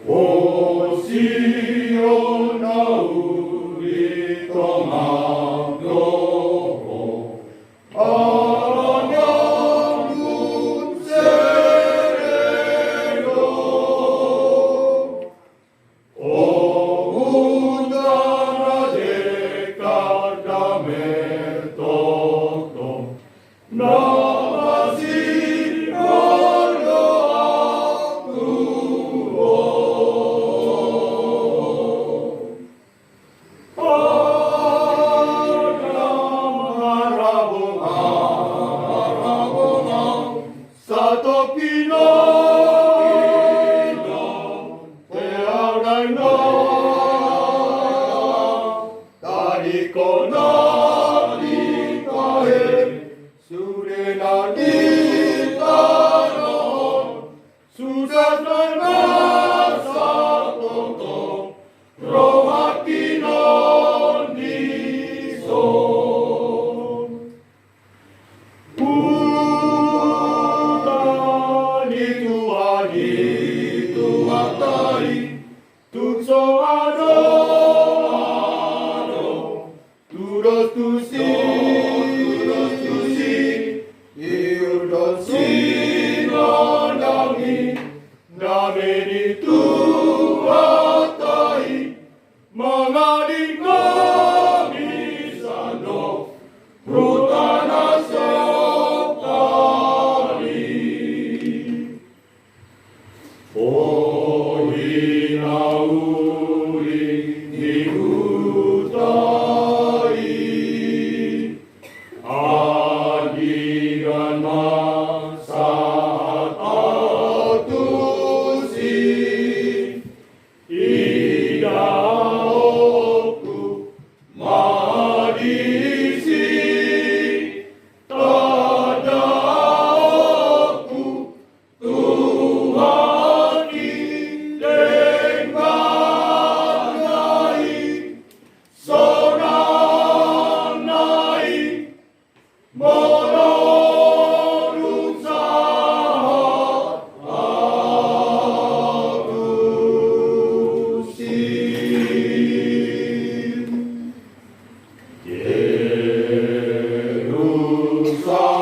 O Sion, auri tomando, aranam sereno. O undana de cardamerto, namasin ordo actuo. Sato Pino, te aurano, tarikona dikahe, surena ditano, sudana sato, rohakino niso. Turos tu si, iudon sinonami, nameni tu atai, mangadi kami sano, prutana sopari. O inauri dihutai, agigan masaat atusi, idaoku madisi, tadaku Tuhan denganai, soranai, monorun sahat adusin. Yerusalem